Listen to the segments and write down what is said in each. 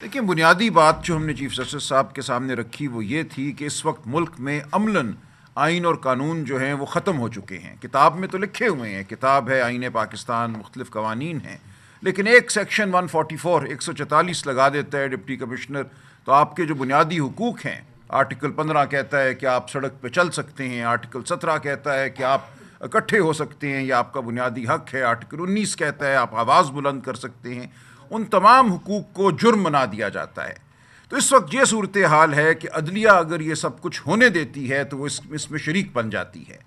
देखिए, बुनियादी बात जो हमने चीफ जस्टिस साहब के सामने रखी वो ये थी कि इस वक्त मुल्क में अमलन आइन और कानून जो हैं वो ख़त्म हो चुके हैं। किताब में तो लिखे हुए हैं, किताब है आइन पाकिस्तान, मुख्तलिफ़ कवानीन हैं, लेकिन एक सेक्शन 144 144 लगा देता है डिप्टी कमिश्नर, तो आपके जो बुनियादी हुकूक हैं, आर्टिकल 15 कहता है कि आप सड़क पर चल सकते हैं, आर्टिकल 17 कहता है कि आप इकट्ठे हो सकते हैं, यह आपका बुनियादी हक है, आर्टिकल 19 कहता है आप आवाज़ बुलंद कर सकते हैं, उन तमाम हुकूक को जुर्म बना दिया जाता है। तो इस वक्त ये सूरत हाल है कि अदलिया अगर ये सब कुछ होने देती है तो वो इसमें शरीक बन जाती है।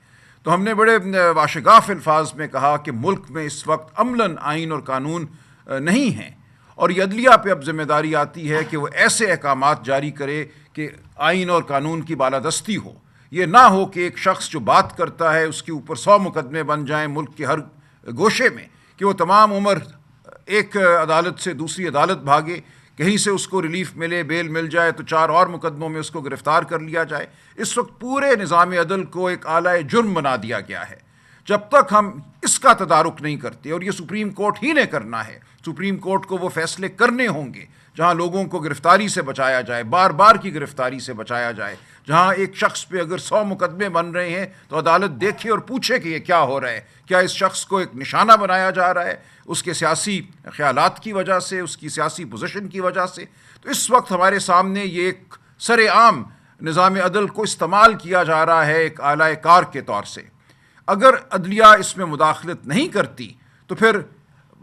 तो हमने बड़े वाशगाफ अल्फाज में कहा कि मुल्क में इस वक्त अमलन आइन और कानून नहीं हैं, और ये अदलिया पे अब जिम्मेदारी आती है कि वो ऐसे अहकामात जारी करे कि आइन और कानून की बालादस्ती हो। ये ना हो कि एक शख्स जो बात करता है उसके ऊपर 100 मुकदमे बन जाएं मुल्क के हर गोशे में, कि वो तमाम उम्र एक अदालत से दूसरी अदालत भागे, कहीं से उसको रिलीफ मिले, बेल मिल जाए तो 4 और मुकदमों में उसको गिरफ्तार कर लिया जाए। इस वक्त पूरे निज़ाम अदल को एक आला जुर्म बना दिया गया है। जब तक हम इसका तदारुक नहीं करते, और ये सुप्रीम कोर्ट ही ने करना है, सुप्रीम कोर्ट को वो फैसले करने होंगे जहाँ लोगों को गिरफ्तारी से बचाया जाए, बार बार की गिरफ्तारी से बचाया जाए, जहाँ एक शख्स पे अगर 100 मुकदमे बन रहे हैं तो अदालत देखे और पूछे कि ये क्या हो रहा है, क्या इस शख्स को एक निशाना बनाया जा रहा है उसके सियासी ख्यालात की वजह से, उसकी सियासी पोजीशन की वजह से। तो इस वक्त हमारे सामने ये एक सरेआम निज़ाम अदल को इस्तेमाल किया जा रहा है एक आला कार के तौर से। अगर अदलिया इसमें मुदाखलत नहीं करती तो फिर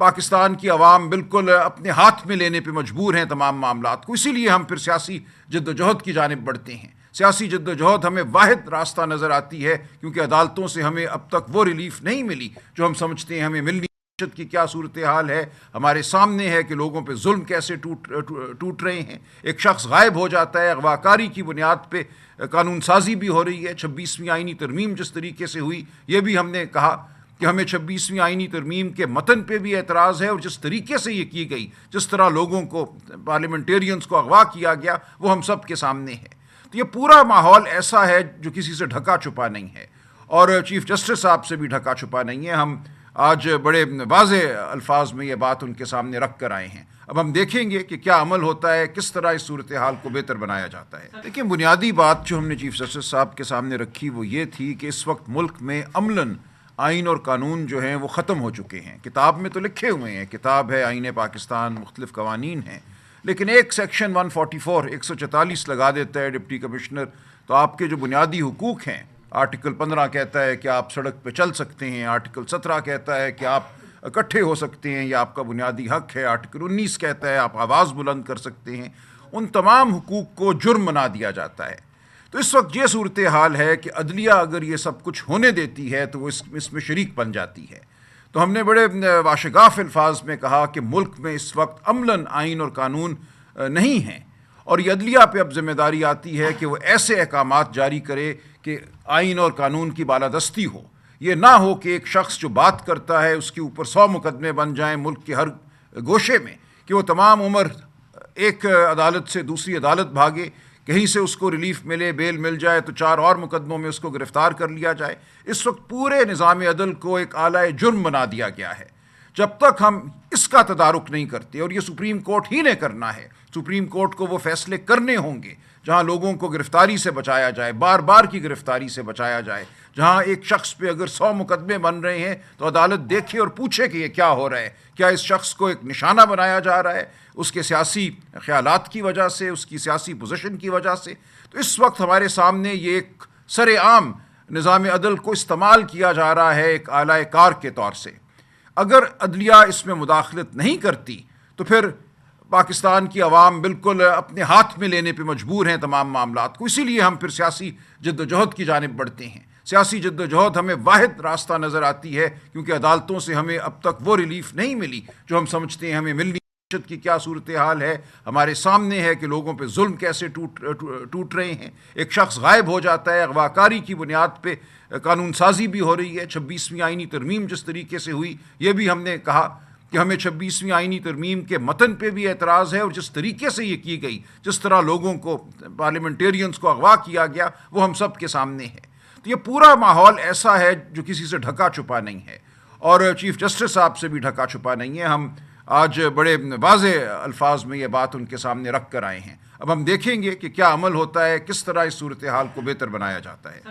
पाकिस्तान की आवाम बिल्कुल अपने हाथ में लेने पे मजबूर हैं तमाम मामलात को। इसीलिए हम फिर सियासी जद्दोजहद की जानिब बढ़ते हैं। सियासी जद्दोजहद हमें वाहिद रास्ता नज़र आती है, क्योंकि अदालतों से हमें अब तक वो रिलीफ नहीं मिली जो हम समझते हैं हमें मिलनी की। क्या सूरत हाल है हमारे सामने है कि लोगों पे जुल्म कैसे टूट रहे हैं। एक शख्स गायब हो जाता है, अगवाकारी की बुनियाद पे कानून साजी भी हो रही है। 26वीं आइनी तरमीम जिस तरीके से हुई, ये भी हमने कहा कि हमें 26वीं आइनी तरमीम के मतन पे भी एतराज़ है, और जिस तरीके से ये की गई, जिस तरह लोगों को, पार्लियामेंटेरियंस को अगवा किया गया, वो हम सब के सामने है। तो ये पूरा माहौल ऐसा है जो किसी से ढका छुपा नहीं है, और चीफ जस्टिस साहब से भी ढका छुपा नहीं है। हम आज बड़े वाज़े अल्फाज में ये बात उनके सामने रख कर आए हैं। अब हम देखेंगे कि क्या अमल होता है, किस तरह इस सूरत हाल को बेहतर बनाया जाता है। देखिए, बुनियादी बात जो हमने चीफ जस्टिस साहब के सामने रखी वो ये थी कि इस वक्त मुल्क में अमलन आइन और कानून जो हैं वो ख़त्म हो चुके हैं। किताब में तो लिखे हुए हैं, किताब है आइन पाकिस्तान, मुख्तलिफ़ कवानीन हैं, लेकिन एक सेक्शन 144 144 लगा देता है डिप्टी कमिश्नर, तो आपके जो बुनियादी हुकूक हैं, आर्टिकल 15 कहता है कि आप सड़क पर चल सकते हैं, आर्टिकल 17 कहता है कि आप इकट्ठे हो सकते हैं, यह आपका बुनियादी हक है, आर्टिकल 19 कहता है आप आवाज़ बुलंद कर सकते हैं, उन तमाम हुकूक को जुर्म बना दिया जाता है। तो इस वक्त ये सूरत हाल है कि अदलिया अगर ये सब कुछ होने देती है तो वो इसमें शरीक बन जाती है। तो हमने बड़े वाशगाफ अल्फाज में कहा कि मुल्क में इस वक्त अमलन आइन और कानून नहीं हैं, और ये अदलिया पे अब जिम्मेदारी आती है कि वो ऐसे अहकामात जारी करे कि आइन और कानून की बालादस्ती हो। ये ना हो कि एक शख्स जो बात करता है उसके ऊपर 100 मुकदमे बन जाएं मुल्क के हर गोशे में, कि वो तमाम उम्र एक अदालत से दूसरी अदालत भागे, कहीं से उसको रिलीफ मिले, बेल मिल जाए तो 4 और मुकदमों में उसको गिरफ्तार कर लिया जाए। इस वक्त पूरे निज़ाम अदल को एक आला जुर्म बना दिया गया है। जब तक हम इसका तदारुक नहीं करते, और ये सुप्रीम कोर्ट ही ने करना है, सुप्रीम कोर्ट को वो फैसले करने होंगे जहाँ लोगों को गिरफ्तारी से बचाया जाए, बार बार की गिरफ्तारी से बचाया जाए, जहाँ एक शख्स पे अगर 100 मुकदमे बन रहे हैं तो अदालत देखे और पूछे कि ये क्या हो रहा है, क्या इस शख्स को एक निशाना बनाया जा रहा है उसके सियासी ख्यालात की वजह से, उसकी सियासी पोजीशन की वजह से। तो इस वक्त हमारे सामने ये एक सरेआम निज़ाम अदल को इस्तेमाल किया जा रहा है एक आला कार के तौर से। अगर अदलिया इसमें मुदाखलत नहीं करती तो फिर पाकिस्तान की आवाम बिल्कुल अपने हाथ में लेने पे मजबूर हैं तमाम मामलात को। इसीलिए हम फिर सियासी जद्दोजहद की जानिब बढ़ते हैं। सियासी जद्दोजहद हमें वाहिद रास्ता नज़र आती है, क्योंकि अदालतों से हमें अब तक वो रिलीफ नहीं मिली जो हम समझते हैं हमें मिलनी की। क्या सूरत हाल है हमारे सामने है कि लोगों पे जुल्म कैसे टूट रहे हैं। एक शख्स गायब हो जाता है, अगवाकारी की बुनियाद पे कानून साजी भी हो रही है। 26वीं आइनी तरमीम जिस तरीके से हुई, ये भी हमने कहा कि हमें 26वीं आइनी तरमीम के मतन पे भी एतराज़ है, और जिस तरीके से ये की गई, जिस तरह लोगों को, पार्लियामेंटेरियंस को अगवा किया गया, वो हम सब के सामने है। तो ये पूरा माहौल ऐसा है जो किसी से ढका छुपा नहीं है, और चीफ जस्टिस साहब से भी ढका छुपा नहीं है। हम آج بڑے واضح الفاظ میں یہ بات ان کے سامنے رکھ کر آئے ہیں۔ اب ہم دیکھیں گے کہ کیا عمل ہوتا ہے، کس طرح اس صورتحال کو بہتر بنایا جاتا ہے۔